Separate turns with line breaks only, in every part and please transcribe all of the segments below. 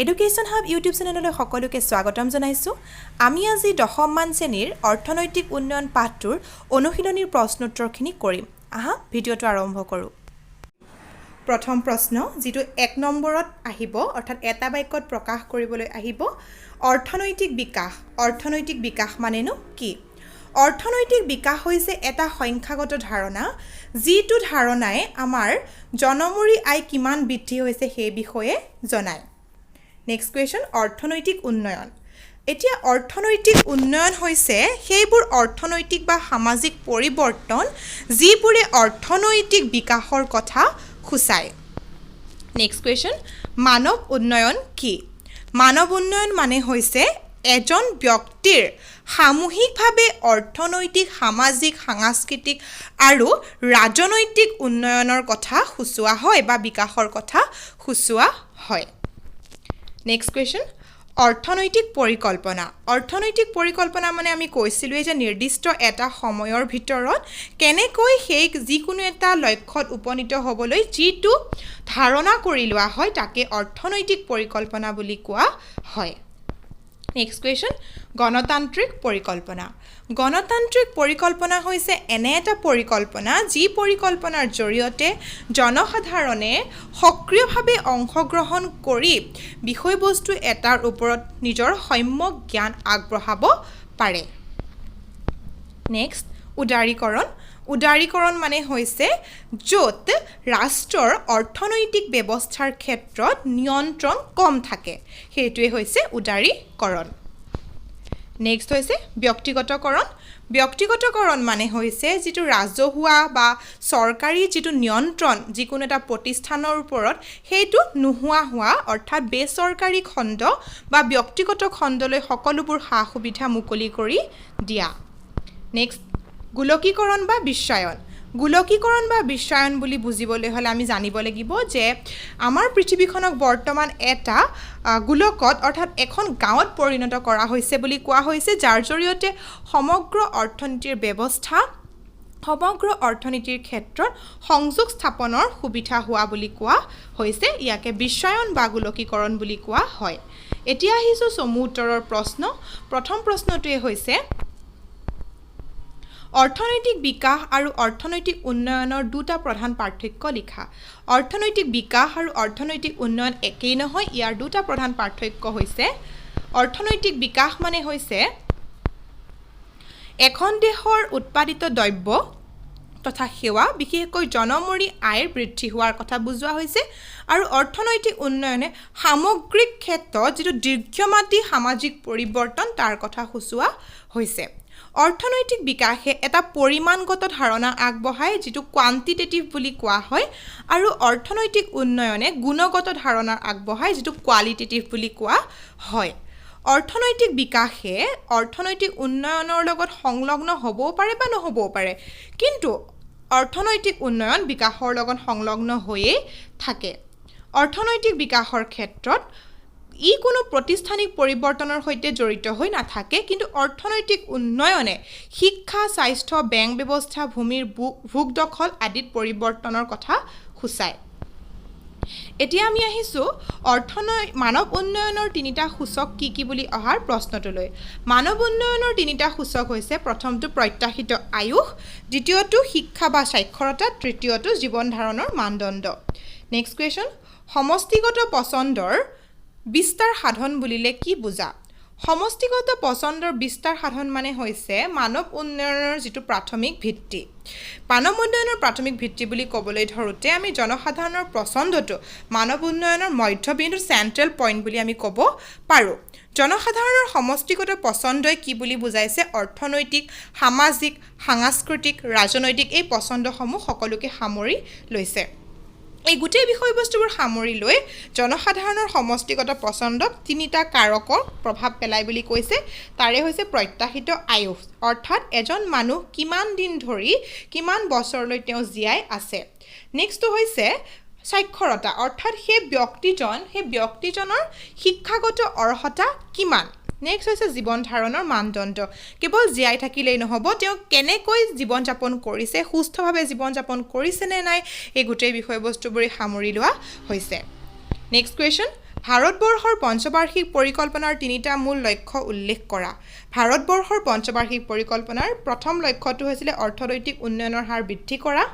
Education hub YouTube চেনেললৈ সকলোকে স্বাগতম জনাইছোঁ। আমি আজি 10ম মান শ্ৰেণীৰ অৰ্থনৈতিক উন্নয়ন পাঠটোৰ অনুশীলনীৰ প্ৰশ্নোত্তৰখিনি কৰিম। আহা ভিডিঅ'টো আৰম্ভ কৰোঁ। প্ৰথম প্ৰশ্ন যেটো 1 নম্বৰত আহিব অৰ্থাৎ এটা বাক্যত প্ৰকাশ কৰিবলৈ আহিব অৰ্থনৈতিক বিকাশ। অৰ্থনৈতিক বিকাশ মানেনো কি? অৰ্থনৈতিক বিকাশ হৈছে এটা সংখ্যাগত ধাৰণা যিটো ধাৰণাই আমাৰ জনমূৰি আয় কিমান বৃদ্ধি হৈছে সেই বিষয়ে জনায়। নেক্সট কুৱেশ্যন অৰ্থনৈতিক উন্নয়ন। এতিয়া অৰ্থনৈতিক উন্নয়ন হৈছে সেইবোৰ অৰ্থনৈতিক বা সামাজিক পৰিৱৰ্তন যিবোৰে অৰ্থনৈতিক বিকাশৰ কথা সূচায়। নেক্সট কুৱেশ্যন মানৱ উন্নয়ন কি? মানৱ উন্নয়ন মানে হৈছে এজন ব্যক্তিৰ সামূহিকভাৱে অৰ্থনৈতিক সামাজিক সাংস্কৃতিক আৰু ৰাজনৈতিক উন্নয়নৰ কথা সূচোৱা হয় বা বিকাশৰ কথা সূচোৱা হয়। নেক্সট কুৱেশ্যন অৰ্থনৈতিক পৰিকল্পনা। অৰ্থনৈতিক পৰিকল্পনা মানে আমি কৈছিলোঁৱে যে নিৰ্দিষ্ট এটা সময়ৰ ভিতৰত কেনেকৈ সেই যিকোনো এটা লক্ষ্যত উপনীত হ'বলৈ যিটো ধাৰণা কৰি লোৱা হয় তাকে অৰ্থনৈতিক পৰিকল্পনা বুলি কোৱা হয়। নেক্সট কুৱেশ্যন গণতান্ত্ৰিক পৰিকল্পনা। গণতান্ত্ৰিক পৰিকল্পনা হৈছে এনে এটা পৰিকল্পনা যি পৰিকল্পনাৰ জৰিয়তে জনসাধাৰণে সক্ৰিয়ভাৱে অংশগ্ৰহণ কৰি বিষয়বস্তু এটাৰ ওপৰত নিজৰ সম্যক জ্ঞান আগবঢ়াব পাৰে। নেক্সট উদাৰীকৰণ। উদাৰীকৰণ মানে হৈছে য'ত ৰাষ্ট্ৰৰ অৰ্থনৈতিক ব্যৱস্থাৰ ক্ষেত্ৰত নিয়ন্ত্ৰণ কম থাকে সেইটোৱে হৈছে উদাৰীকৰণ। নেক্সট হৈছে ব্যক্তিগতকৰণ। ব্যক্তিগতকৰণ মানে হৈছে যিটো ৰাজহুৱা বা চৰকাৰী যিটো নিয়ন্ত্ৰণ যিকোনো এটা প্ৰতিষ্ঠানৰ ওপৰত সেইটো নোহোৱা হোৱা অৰ্থাৎ বেচৰকাৰী খণ্ড বা ব্যক্তিগত খণ্ডলৈ সকলোবোৰ সা সুবিধা মুকলি কৰি দিয়া। নেক্সট গোলকীকৰণ বা বিশ্বায়ন। গোলকীকৰণ বা বিশ্বায়ন বুলি বুজিবলৈ হ'লে আমি জানিব লাগিব যে আমাৰ পৃথিৱীখনক বৰ্তমান এটা গোলকত অৰ্থাৎ এখন গাঁৱত পৰিণত কৰা হৈছে বুলি কোৱা হৈছে যাৰ জৰিয়তে সমগ্ৰ অৰ্থনীতিৰ ব্যৱস্থা সমগ্ৰ অৰ্থনীতিৰ ক্ষেত্ৰত সংযোগ স্থাপনৰ সুবিধা হোৱা বুলি কোৱা হৈছে। ইয়াকে বিশ্বায়ন বা গোলকীকৰণ বুলি কোৱা হয়। এতিয়া আহিছোঁ চমু উত্তৰৰ প্ৰশ্ন। প্ৰথম প্ৰশ্নটোৱে হৈছে অৰ্থনৈতিক বিকাশ আৰু অৰ্থনৈতিক উন্নয়নৰ দুটা প্ৰধান পাৰ্থক্য লিখা। অৰ্থনৈতিক বিকাশ আৰু অৰ্থনৈতিক উন্নয়ন একেই নহয়। ইয়াৰ দুটা প্ৰধান পাৰ্থক্য হৈছে অৰ্থনৈতিক বিকাশ মানে হৈছে এখন দেশৰ উৎপাদিত দ্ৰব্য তথা সেৱা বিশেষকৈ জনমূৰি আয়ৰ বৃদ্ধি হোৱাৰ কথা বুজোৱা হৈছে আৰু অৰ্থনৈতিক উন্নয়নে সামগ্ৰিক ক্ষেত্ৰত যিটো দীৰ্ঘম্যাদী সামাজিক পৰিৱৰ্তন তাৰ কথা সূচোৱা হৈছে। অৰ্থনৈতিক বিকাশে এটা পৰিমাণগত ধাৰণা আগবঢ়ায় যিটো কোৱান্টিটেটিভ বুলি কোৱা হয় আৰু অৰ্থনৈতিক উন্নয়নে গুণগত ধাৰণা আগবঢ়ায় যিটো কোৱালিটেটিভ বুলি কোৱা হয়। অৰ্থনৈতিক বিকাশে অৰ্থনৈতিক উন্নয়নৰ লগত সংলগ্ন হ'বও পাৰে বা নহ'বও পাৰে কিন্তু অৰ্থনৈতিক উন্নয়ন বিকাশৰ লগত সংলগ্ন হৈয়ে থাকে। অৰ্থনৈতিক বিকাশৰ ক্ষেত্ৰত ই কোনো প্ৰতিষ্ঠানিক পৰিৱৰ্তনৰ সৈতে জড়িত হৈ নাথাকে কিন্তু অৰ্থনৈতিক উন্নয়নে শিক্ষা স্বাস্থ্য বেংক ব্যৱস্থা ভূমিৰ ভোগ দখল আদিত পৰিৱৰ্তনৰ কথা সূচায়। এতিয়া আমি আহিছোঁ মানৱ উন্নয়নৰ তিনিটা সূচক কি কি বুলি অহাৰ প্ৰশ্নটোলৈ। মানৱ উন্নয়নৰ তিনিটা সূচক হৈছে প্ৰথমটো প্ৰত্যাশিত আয়ুস, দ্বিতীয়টো শিক্ষা বা সাক্ষৰতা, তৃতীয়টো জীৱন ধাৰণৰ মানদণ্ড। নেক্সট কুৱেশ্যন সমষ্টিগত পচন্দৰ বিস্তাৰ সাধন বুলিলে কি বুজা? সমষ্টিগত পচন্দৰ বিস্তাৰ সাধন মানে হৈছে মানৱ উন্নয়নৰ যিটো প্ৰাথমিক ভিত্তি। মানৱ উন্নয়নৰ প্ৰাথমিক ভিত্তি বুলি ক'বলৈ ধৰোঁতে আমি জনসাধাৰণৰ পচন্দটো মানৱ উন্নয়নৰ মধ্যবিন্দু চেণ্ট্ৰেল পইণ্ট বুলি আমি ক'ব পাৰোঁ। জনসাধাৰণৰ সমষ্টিগত পচন্দই কি বুলি বুজাইছে? অৰ্থনৈতিক সামাজিক সাংস্কৃতিক ৰাজনৈতিক এই পচন্দসমূহ সকলোকে সামৰি লৈছে। এই গোটেই বিষয়বস্তুবোৰ সামৰি লৈ জনসাধাৰণৰ সমষ্টিগত পচন্দক তিনিটা কাৰকৰ প্ৰভাৱ পেলায় বুলি কৈছে। তাৰে হৈছে প্ৰত্যাশিত আয়ুস অৰ্থাৎ এজন মানুহ কিমান দিন ধৰি কিমান বছৰলৈ তেওঁ জীয়াই আছে। নেক্সটটো হৈছে সাক্ষৰতা অৰ্থাৎ সেই ব্যক্তিজনৰ শিক্ষাগত অৰ্হতা কিমান। নেক্সট হৈছে জীৱন ধাৰণৰ মানদণ্ড কেৱল জীয়াই থাকিলেই নহ'ব তেওঁ কেনেকৈ জীৱন যাপন কৰিছে সুস্থভাৱে জীৱন যাপন কৰিছে নে নাই এই গোটেই বিষয়বস্তুবোৰে সামৰি লোৱা হৈছে। নেক্সট কুৱেশ্যন ভাৰতবৰ্ষৰ পঞ্চবাৰ্ষিক পৰিকল্পনাৰ তিনিটা মূল লক্ষ্য উল্লেখ কৰা ভাৰতবৰ্ষৰ পঞ্চবাৰ্ষিক পৰিকল্পনাৰ প্ৰথম লক্ষ্যটো হৈছিলে অৰ্থনৈতিক উন্নয়নৰ হাৰ বৃদ্ধি কৰা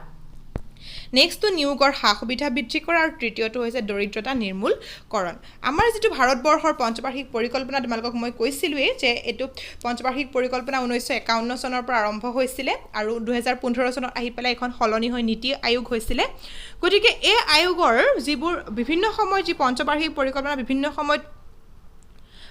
নেক্সটটো নিয়োগৰ সা সুবিধা বৃদ্ধি কৰা আৰু তৃতীয়টো হৈছে দৰিদ্ৰতা নিৰ্মূলকৰণ আমাৰ যেটো ভাৰতবৰ্ষৰ পঞ্চবাৰ্ষিক পৰিকল্পনা তোমালোকক মই কৈছিলোৱে যে এটো পঞ্চবাৰ্ষিক পৰিকল্পনা 1951 চনৰ পৰা আৰম্ভ হৈছিল আৰু 2015 চনত আহি পেলাই এখন হলনি হৈ নীতি আয়োগ হৈছিল গতিকে এই আয়োগৰ যিবোৰ বিভিন্ন সময় যি পঞ্চবাৰ্ষিক পৰিকল্পনা বিভিন্ন সময়ত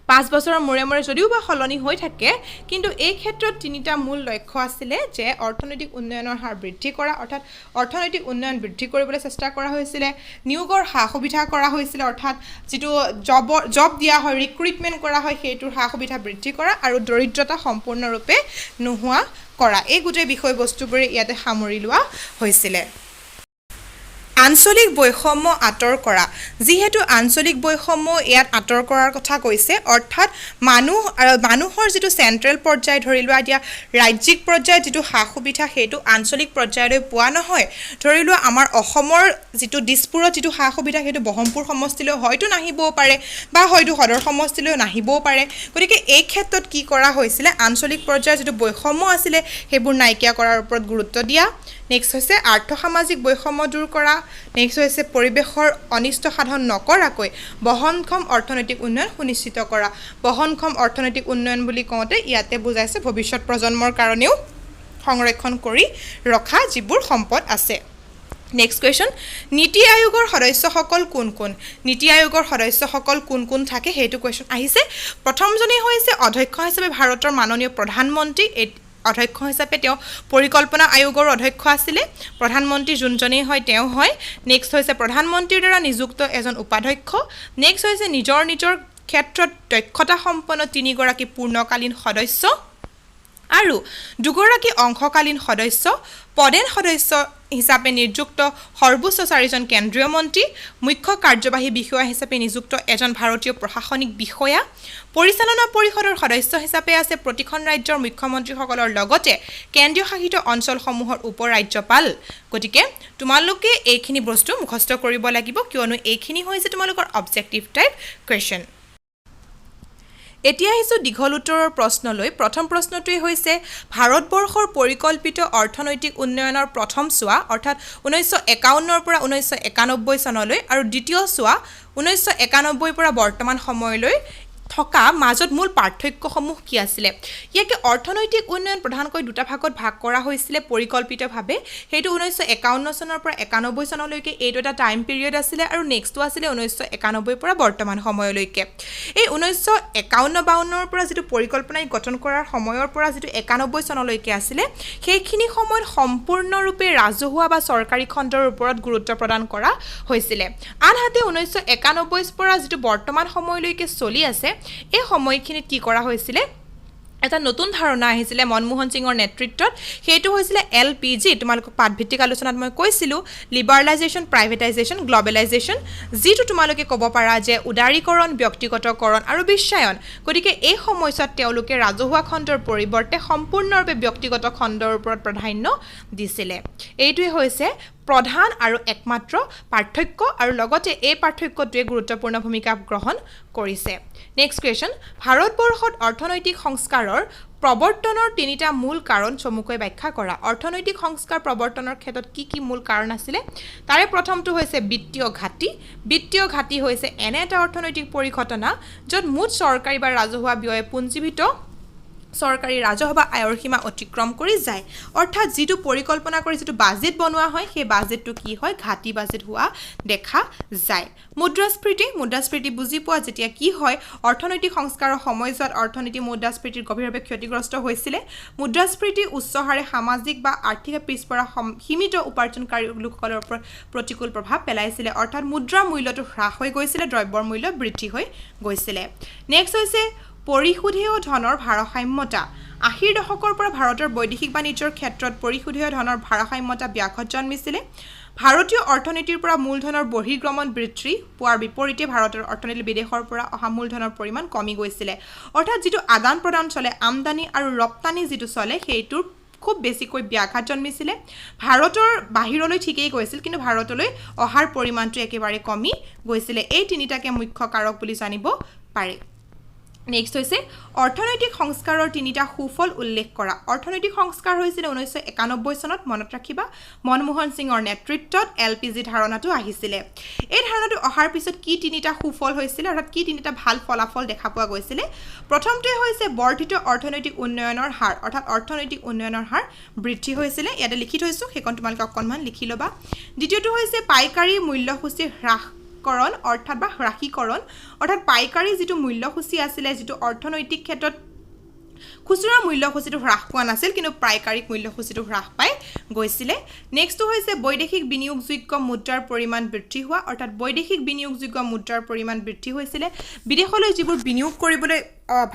5 বছৰৰ মূৰে মূৰে যদিও বা হলনি হৈ থাকে কিন্তু এই ক্ষেত্ৰত তিনিটা মূল লক্ষ্য আছিল যে অৰ্থনৈতিক উন্নয়নৰ হাৰ বৃদ্ধি কৰা অৰ্থাৎ অৰ্থনৈতিক উন্নয়ন বৃদ্ধি কৰিবলৈ চেষ্টা কৰা হৈছিল নিয়োগৰ সা সুবিধা কৰা হৈছিল অৰ্থাৎ যেটো জব দিয়া হয় ৰিক্ৰুটমেন্ট কৰা হয় সেইটোৰ সা সুবিধা বৃদ্ধি কৰা আৰু দৰিদ্ৰতা সম্পূৰ্ণৰূপে নোহোৱা কৰা এই গোটেই বিষয়বস্তুবোৰ ইয়াতে সামৰি লোৱা হৈছিল আঞ্চলিক বৈষম্য আঁতৰ কৰা যিহেতু আঞ্চলিক বৈষম্য ইয়াত আঁতৰ কৰাৰ কথা কৈছে অৰ্থাৎ মানুহৰ যেটো সেন্ট্ৰেল পৰ্যায় ধৰি লোৱা দিয়া ৰাজ্যিক পৰ্যায়ত যেটো সা সুবিধা হেতু আঞ্চলিক পৰ্যায়লৈ পোৱা নহয় ধৰি লোৱা আমাৰ অসমৰ যেটো দিছপুৰত যেটো সা সুবিধা হেতু বহমপুৰ সমষ্টিলৈ হয়তো নাহিবও পাৰে বা হয়তো সদৰ সমষ্টিলৈ নাহিবও পাৰে গতিকে এই ক্ষেত্ৰত কি কৰা হৈছিল আঞ্চলিক পৰ্যায়ৰ যেটো বৈষম্য আছিল হেবোৰ নাইকিয়া কৰাৰ ওপৰত গুৰুত্ব দিয়া নেক্সট হৈছে আৰ্থ সামাজিক বৈষম্য দূৰ কৰা নেক্সট হৈছে পৰিবেশৰ অনিষ্ট সাধন নকৰাকৈ বহনক্ষম অৰ্থনৈতিক উন্নয়ন সুনিশ্চিত কৰা বহনক্ষম অৰ্থনৈতিক উন্নয়ন বুলি কওঁতে ইয়াতে বুজাইছে ভৱিষ্যত প্ৰজন্মৰ কাৰণেও সংৰক্ষণ কৰি ৰখা যিবোৰ সম্পদ আছে নেক্সট কোৱেশ্চন নীতি আয়োগৰ সদস্যসকল কোন কোন নীতি আয়োগৰ সদস্যসকল কোন কোন থাকে হেতু কোৱেশ্চন আহিছে প্ৰথমজনে হৈছে অধ্যক্ষ হিচাপে ভাৰতৰ মাননীয় প্ৰধানমন্ত্ৰী অধ্যক্ষ হিচাপে তেওঁ পৰিকল্পনা আয়োগৰ অধ্যক্ষ আছিল প্ৰধানমন্ত্ৰী যোনজনেই হয় তেওঁ হয় নেক্সট হৈছে প্ৰধানমন্ত্ৰীৰ দ্বাৰা নিযুক্ত এজন উপাধ্যক্ষ নেক্সট হৈছে নিজৰ ক্ষেত্ৰত দক্ষতা সম্পন্ন তিনিগৰাকী পূৰ্ণকালীন সদস্য আৰু দুগৰাকী অংশকালীন সদস্য পদেন সদস্য হিচাপে নিযুক্ত সৰ্বোচ্চ 4জন কেন্দ্ৰীয় মন্ত্ৰী মুখ্য কাৰ্যবাহী বিষয়া হিচাপে নিযুক্ত এজন ভাৰতীয় প্ৰশাসনিক বিষয়া পৰিচালনা পৰিষদৰ সদস্য হিচাপে আছে প্ৰতিখন ৰাজ্যৰ মুখ্যমন্ত্ৰীসকলৰ লগতে কেন্দ্ৰীয় শাসিত অঞ্চলসমূহৰ উপৰাজ্যপাল গতিকে তোমালোকে এইখিনি বস্তু মুখস্থ কৰিব লাগিব কিয়নো এইখিনি হৈছে তোমালোকৰ অবজেক্টিভ টাইপ কোৱেশ্চন এতিয়া আহিছো দীঘল উত্তৰৰ প্ৰশ্নলৈ প্ৰথম প্ৰশ্নটোই হৈছে ভাৰতবৰ্ষৰ পৰিকল্পিত অৰ্থনৈতিক উন্নয়নৰ প্ৰথম চোৱা অৰ্থাৎ 1951 পৰা 1991 চনলৈ আৰু দ্বিতীয় চোৱা 1991 পৰা বৰ্তমান সময়লৈ থকা মাজত মূল পাৰ্থক্যসমূহ কি আছিল ইয়াকে অৰ্থনৈতিক উন্নয়ন প্ৰধানকৈ দুটা ভাগত ভাগ কৰা হৈছিল পৰিকল্পিতভাৱে হেতু 1951 চনৰ পৰা 91 চনলৈকে এইটো এটা টাইম পিৰিয়ড আছিল আৰু নেক্সটটো আছিল 1991 পৰা বৰ্তমান সময়লৈকে এই 1951-52 পৰা যেটো পৰিকল্পনাই গঠন কৰাৰ সময়ৰ পৰা যেটো 91 চনলৈকে আছিল সেইখিনি সময়ত সম্পূৰ্ণৰূপে ৰাজহুৱা বা চৰকাৰী খণ্ডৰ ওপৰত গুৰুত্ব প্ৰদান কৰা হৈছিল আনহাতে 1991 পৰা যেটো বৰ্তমান সময়লৈকে চলি আছে এই সময়খিনিত কি কৰা হৈছিল এটা নতুন ধাৰণা আহিছিল মনমোহন সিংৰ নেতৃত্বত হেতু হৈছিল এলপিজি তোমালোক পাঠভিত্তিক আলোচনাত মই কৈছিলো লিবাৰেলাইজেশন প্ৰাইভেটাইজেশন গ্লোবেলাইজেশন যেটো তোমালোকে ক'ব পাৰা যে উদাৰীকৰণ ব্যক্তিগতকৰণ আৰু বিশ্বায়ন গতিকে এই সময়ছোৱাত তেওঁলোকে ৰাজহুৱা খণ্ডৰ পৰিৱৰ্তে সম্পূৰ্ণৰূপে ব্যক্তিগত খণ্ডৰ ওপৰত প্ৰাধান্য দিছিলে এইটোৱে হৈছে প্ৰধান আৰু একমাত্ৰ পাৰ্থক্য আৰু লগতে এই পাৰ্থক্যটোৱে গুৰুত্বপূৰ্ণ ভূমিকা গ্ৰহণ কৰিছে নেক্সট কোৱেশ্চন ভাৰতবৰ্ষত অৰ্থনৈতিক সংস্কাৰৰ প্ৰৱৰ্তনৰ তিনিটা মূল কাৰণ চমুকৈ ব্যাখ্যা কৰা অৰ্থনৈতিক সংস্কাৰ প্ৰৱৰ্তনৰ ক্ষেত্ৰত কি মূল কাৰণ আছিল তাৰে প্ৰথমটো হৈছে বিত্তীয় ঘাটি হৈছে এনে এটা অৰ্থনৈতিক পৰিঘটনা য'ত মুঠ চৰকাৰী বা ৰাজহুৱা ব্যয় পুঞ্জীভিত সৰকাৰী ৰাজহুৱা আয়ৰ সীমা অতিক্ৰম কৰি যায় অৰ্থাৎ যেটো পৰিকল্পনা কৰি যেটো বাজেট বনোৱা হয় সেই বাজেটটো কি হয় ঘাটি বাজেট হোৱা দেখা যায় মুদ্ৰাস্ফীতি বুজি পোৱা যেতিয়া কি হয় অৰ্থনৈতিক সংস্কাৰৰ সময়ছোৱাত অৰ্থনীতি মুদ্ৰাস্ফীতিৰ গভীৰভাৱে ক্ষতিগ্ৰস্ত হৈছিল মুদ্ৰাস্ফীতি উচ্চ হাৰে সামাজিক বা আৰ্থিক পিছপৰা সীমিত উপাৰ্জনকাৰী লোকসকলৰ ওপৰত প্ৰতিকূল প্ৰভাৱ পেলাইছিল অৰ্থাৎ মুদ্ৰাৰ মূল্যটো হ্ৰাস হৈ গৈছিল দ্ৰব্যৰ মূল্য বৃদ্ধি হৈ গৈছিল নেক্সট হৈছে পৰিশোধেয় ধনৰ ভাৰসাম্যতা 80 দশকৰ পৰা ভাৰতৰ বৈদেশিক বাণিজ্যৰ ক্ষেত্ৰত পৰিশোধেয় ধনৰ ভাৰসাম্যতা ব্যাঘাত জন্মিছিল ভাৰতীয় অৰ্থনীতিৰ পৰা মূলধনৰ বহিৰ্গমন বৃদ্ধি পোৱাৰ বিপৰীতে ভাৰতৰ অৰ্থনীতি বিদেশৰ পৰা অহা মূলধনৰ পৰিমাণ কমি গৈছিল অৰ্থাৎ যেটো আদান প্ৰদান চলে আমদানি আৰু ৰপ্তানি যেটো চলে সেইটোৰ খুব বেছিকৈ ব্যাঘাত জন্মিছিলে ভাৰতৰ বাহিৰলৈ ঠিকই গৈছিল কিন্তু ভাৰতলৈ অহাৰ পৰিমাণটো একেবাৰে কমি গৈছিলে এই তিনিটাকে মুখ্য কাৰক বুলি জানিব পাৰে নেক্সট হৈছে অৰ্থনৈতিক সংস্কাৰৰ তিনিটা সুফল উল্লেখ কৰা অৰ্থনৈতিক সংস্কাৰ হৈছিল 1991 চনত মনত ৰাখিবা মনমোহন সিঙৰ নেতৃত্বত এলপিজি ধাৰণাটো আহিছিলে এই ধাৰণাটো অহাৰ পিছত কি তিনিটা সুফল হৈছিল অৰ্থাৎ কি তিনিটা ভাল ফলাফল দেখা পোৱা গৈছিলে প্ৰথমটোৱে হৈছে বৰ্ধিত অৰ্থনৈতিক উন্নয়নৰ হাৰ অৰ্থাৎ অৰ্থনৈতিক উন্নয়নৰ হাৰ বৃদ্ধি হৈছিল ইয়াতে লিখি থৈছো সেইখন তোমালোকে অকণমান লিখি ল'বা দ্বিতীয়টো হৈছে পাইকাৰী মূল্যসূচী হ্ৰাস কৰণ অৰ্থাৎ বা হ্ৰাসীকৰণ অৰ্থাৎ পাইকাৰী যেটো মূল্যসূচী আছিল যেটো অৰ্থনৈতিক ক্ষেত্ৰত খুচুৰা মূল্যসূচীটো হ্ৰাস পোৱা নাছিল কিন্তু পাইকাৰীক মূল্যসূচীটো হ্ৰাস পাই গৈছিলে নেক্সটটো হৈছে বৈদেশিক বিনিয়োগযোগ্য মুদ্ৰাৰ পৰিমাণ বৃদ্ধি হোৱা অৰ্থাৎ বৈদেশিক বিনিয়োগযোগ্য মুদ্ৰাৰ পৰিমাণ বৃদ্ধি হৈছিলে বিদেশলৈ যিবোৰ বিনিয়োগ কৰিবলৈ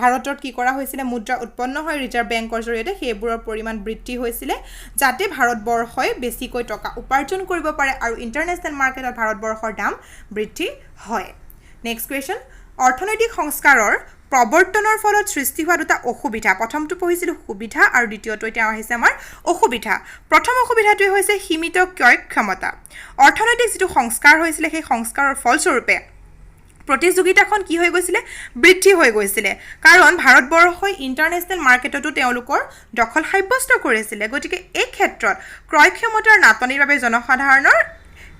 ভাৰতত কি কৰা হৈছিলে মুদ্ৰা উৎপন্ন হয় ৰিজাৰ্ভ বেংকৰ জৰিয়তে সেইবোৰৰ পৰিমাণ বৃদ্ধি হৈছিলে যাতে ভাৰতবৰ্ষই বেছিকৈ টকা উপাৰ্জন কৰিব পাৰে আৰু ইন্টাৰনেশ্যনেল মাৰ্কেটত ভাৰতবৰ্ষৰ দাম বৃদ্ধি হয় নেক্সট কোৱেশ্চন অৰ্থনৈতিক সংস্কাৰৰ প্ৰৱৰ্তনৰ ফলত সৃষ্টি হোৱা দুটা অসুবিধা প্ৰথমটো পঢ়িছিল সুবিধা আৰু দ্বিতীয়টো এটা আহিছে আমাৰ অসুবিধা প্ৰথম অসুবিধাটোৱে হৈছে সীমিত ক্ৰয় ক্ষমতা অৰ্থনৈতিক যেটো সংস্কাৰ হৈছিল সেই সংস্কাৰৰ ফলস্বৰূপে প্ৰতিযোগিতাখন কি হৈ গৈছিল বৃদ্ধি হৈ গৈছিল কাৰণ ভাৰতবৰ্ষই ইন্টাৰনেশ্যনেল মাৰ্কেটতো তেওঁলোকৰ দখল সাব্যস্ত কৰিছিল গতিকে এই ক্ষেত্ৰত ক্ৰয় ক্ষমতাৰ নাটনিৰ বাবে জনসাধাৰণৰ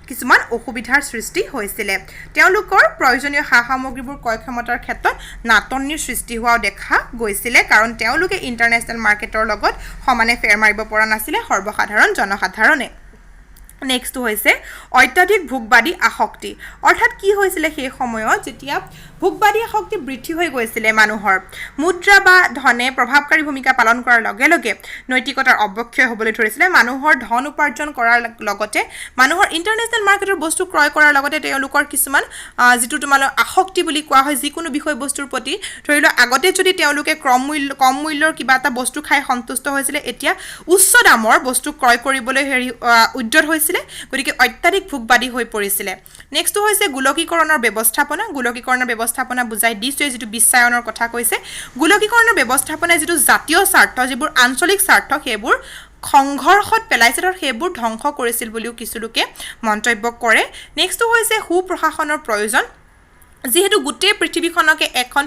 কিছুমান অসুবিধাৰ সৃষ্টি হৈছিল তেওঁলোকৰ প্ৰয়োজনীয় সামগ্ৰীবোৰ ক্ৰয় ক্ষমতাৰ ক্ষেত্ৰত নাটনিৰ সৃষ্টি হোৱাও দেখা গৈছিল কাৰণ তেওঁলোকে ইন্টাৰনেশ্যনেল মাৰ্কেটৰ লগত সমানে ফেৰ মাৰিব পৰা নাছিল সৰ্বসাধাৰণ জনসাধাৰণে নেক্সটটো হৈছে অত্যাধিক ভোগবাদী আসক্তি অৰ্থাৎ কি হৈছিল সেই সময়ত যেতিয়া ভোগবাদী আসক্তি বৃদ্ধি হৈ গৈছিল মানুহৰ মুদ্ৰা বা ধনে প্ৰভাৱকাৰী ভূমিকা পালন কৰাৰ লগে লগে নৈতিকতাৰ অৱক্ষয় হ'বলৈ ধৰিছিল মানুহৰ ধন উপাৰ্জন কৰাৰ লগতে মানুহৰ ইন্টাৰনেশ্যনেল মাৰ্কেটৰ বস্তু ক্ৰয় কৰাৰ লগতে তেওঁলোকৰ কিছুমান যেটো তোমালোক আসক্তি বুলি কোৱা হয় যিকোনো বিষয় বস্তুৰ প্ৰতি ধৰি লওক আগতে যদি তেওঁলোকে কম মূল্যৰ কিবা এটা বস্তু খাই সন্তুষ্ট হৈছিল এতিয়া উচ্চ দামৰ বস্তু ক্ৰয় কৰিবলৈ উদ্যত হৈছিল গতিকে অত্যাধিক ভোগবাদী হৈ পৰিছিল নেক্সটটো হৈছে গোলকীকৰণৰ ব্যৱস্থাপনা বুজাই দিছে যেটো বিশ্বায়নৰ কথা কৈছে গোলকীকৰণৰ ব্যৱস্থাপনাই যেটো জাতীয় স্বাৰ্থ যিবোৰ আঞ্চলিক স্বাৰ্থ সেইবোৰ সংঘৰ্ষত পেলাইছিল আৰু সেইবোৰ ধ্বংস কৰিছিল বুলিও কিছু লোকে মন্তব্য কৰে নেক্সটটো হৈছে সুপ্ৰশাসনৰ প্ৰয়োজন যেহেতু গোটেই পৃথিৱীখনকে এখন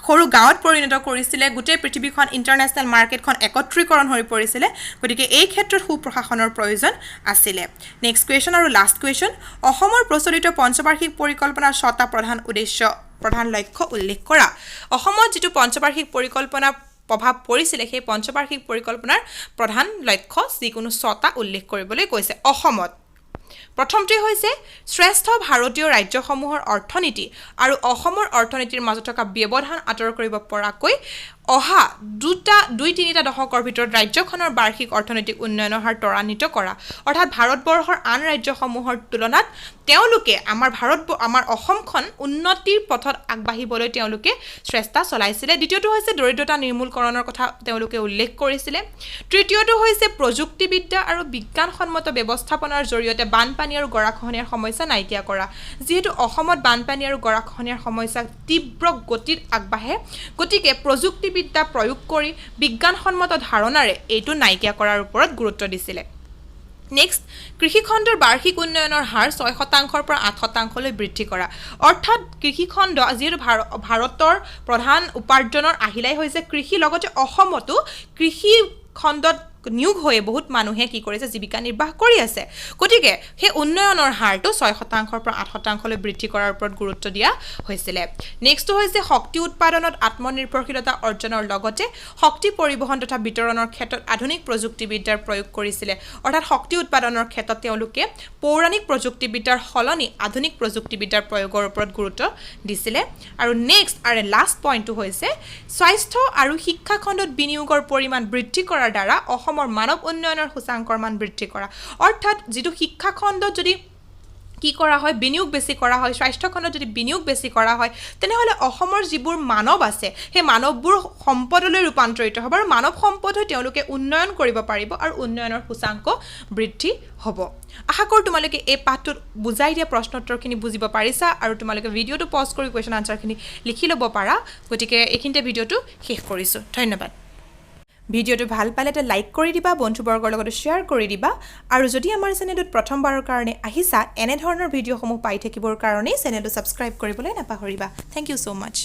সৰু গাঁৱত পৰিণত কৰিছিল গোটেই পৃথিৱীখন ইন্টাৰনেশ্যনেল মাৰ্কেটখন একত্ৰীকৰণ হৈ পৰিছিল গতিকে এই ক্ষেত্ৰত সুপ্ৰশাসনৰ প্ৰয়োজন আছিল নেক্সট কোৱেশ্চন আৰু লাষ্ট কোৱেশ্চন অসমৰ প্ৰচলিত পঞ্চবাৰ্ষিক পৰিকল্পনাৰ 6টা প্ৰধান লক্ষ্য উল্লেখ কৰা অসমত যেটো পঞ্চবাৰ্ষিক পৰিকল্পনা প্ৰভাৱ পৰিছিল সেই পঞ্চবাৰ্ষিক পৰিকল্পনাৰ প্ৰধান লক্ষ্য যিকোনো 6টা উল্লেখ কৰিবলৈ কৈছে অসমত প্ৰথমটো হৈছে শ্ৰেষ্ঠ ভাৰতীয় ৰাজ্যসমূহৰ অৰ্থনীতি আৰু অসমৰ অৰ্থনীতিৰ মাজত থকা ব্যৱধান আঁতৰ কৰিব পৰাকৈ অহা 2-3টা দশকৰ ভিতৰত ৰাজ্যখনৰ বাৰ্ষিক অৰ্থনৈতিক উন্নয়নৰ হাৰ ত্বৰান্বিত কৰা অৰ্থাৎ ভাৰতবৰ্ষৰ আন ৰাজ্যসমূহৰ তুলনাত তেওঁলোকে আমাৰ অসমখন উন্নতিৰ পথত আগবাঢ়িবলৈ তেওঁলোকে চেষ্টা চলাইছিল দ্বিতীয়টো হৈছে দৰিদ্ৰতা নিৰ্মূলকৰণৰ কথা তেওঁলোকে উল্লেখ কৰিছিল তৃতীয়টো হৈছে প্ৰযুক্তিবিদ্যা আৰু বিজ্ঞানসন্মত ব্যৱস্থাপনাৰ জৰিয়তে বানপানী আৰু গৰাখহনীয়াৰ সমস্যা নাইকিয়া কৰা যেহেতু অসমত বানপানী আৰু গৰাখহনীয়াৰ সমস্যা তীব্ৰ গতিত আগবাঢ়ে গতিকে প্ৰযুক্তিবিদ্যা প্ৰয়োগ কৰি বিজ্ঞানসন্মত ধাৰণাৰে এইটো নাইকিয়া কৰাৰ ওপৰত গুৰুত্ব দিছিল নেক্সট কৃষিখণ্ডৰ বাৰ্ষিক উন্নয়নৰ হাৰ 6% পৰা 8% বৃদ্ধি কৰা অৰ্থাৎ কৃষিখণ্ড যেহেতু ভাৰতৰ প্ৰধান উপাৰ্জনৰ আহিলাই হৈছে কৃষি লগতে অসমতো কৃষি খণ্ডত নিয়োগ হৈ বহুত মানুহে কি কৰিছে জীৱিকা নিৰ্বাহ কৰি আছে গতিকে সেই উন্নয়নৰ হাৰটো 6% পৰা 8% বৃদ্ধি কৰাৰ ওপৰত গুৰুত্ব দিয়া হৈছিল নেক্সটটো হৈছে শক্তি উৎপাদনত আত্মনিৰ্ভৰশীলতা অৰ্জনৰ লগতে শক্তি পৰিবহণ তথা বিতৰণৰ ক্ষেত্ৰত আধুনিক প্ৰযুক্তিবিদ্যাৰ প্ৰয়োগ কৰিছিল অৰ্থাৎ শক্তি উৎপাদনৰ ক্ষেত্ৰত তেওঁলোকে পৌৰাণিক প্ৰযুক্তিবিদ্যাৰ সলনি আধুনিক প্ৰযুক্তিবিদ্যাৰ প্ৰয়োগৰ ওপৰত গুৰুত্ব দিছিল আৰু নেক্সট আৰু লাষ্ট পইণ্টটো হৈছে স্বাস্থ্য আৰু শিক্ষা খণ্ডত বিনিয়োগৰ পৰিমাণ বৃদ্ধি কৰাৰ দ্বাৰা অসমৰ মানৱ উন্নয়নৰ সূচাংকৰ মান বৃদ্ধি কৰা অৰ্থাৎ যেটো শিক্ষা খণ্ডত যদি কি কৰা হয় বিনিয়োগ বেছি কৰা হয় স্বাস্থ্য খণ্ডত যদি বিনিয়োগ বেছি কৰা হয় তেনেহলে অসমৰ যিবোৰ মানৱ আছে সেই মানৱবোৰ সম্পদলৈ ৰূপান্তৰিত হ'ব আৰু মানৱ সম্পদ হৈ তেওঁলোকে উন্নয়ন কৰিব পাৰিব আৰু উন্নয়নৰ সূচাংক বৃদ্ধি হ'ব আশা কৰোঁ তোমালোকে এই পাঠটোত বুজাই দিয়া প্ৰশ্নোত্তৰখিনি বুজিব পাৰিছা আৰু তোমালোকে ভিডিঅটো পজ কৰি কোৱেশ্চন আনসাৰখিনি লিখি ল'ব পাৰা গতিকে এইখিনিতে ভিডিঅটো শেষ কৰিছোঁ ধন্যবাদ ভিডিঅ'টো ভাল পালে এটা লাইক কৰি দিবা, বন্ধুবৰ্গৰ লগত শ্বেয়াৰ কৰি দিবা আৰু যদি আমাৰ চেনেলটোত প্ৰথমবাৰৰ কাৰণে আহিছা এনে ধৰণৰ ভিডিঅ'সমূহ পাই থাকিবৰ কাৰণে চেনেলটো ছাবস্ক্ৰাইব কৰিবলৈ নাপাহৰিবা। Thank you so much।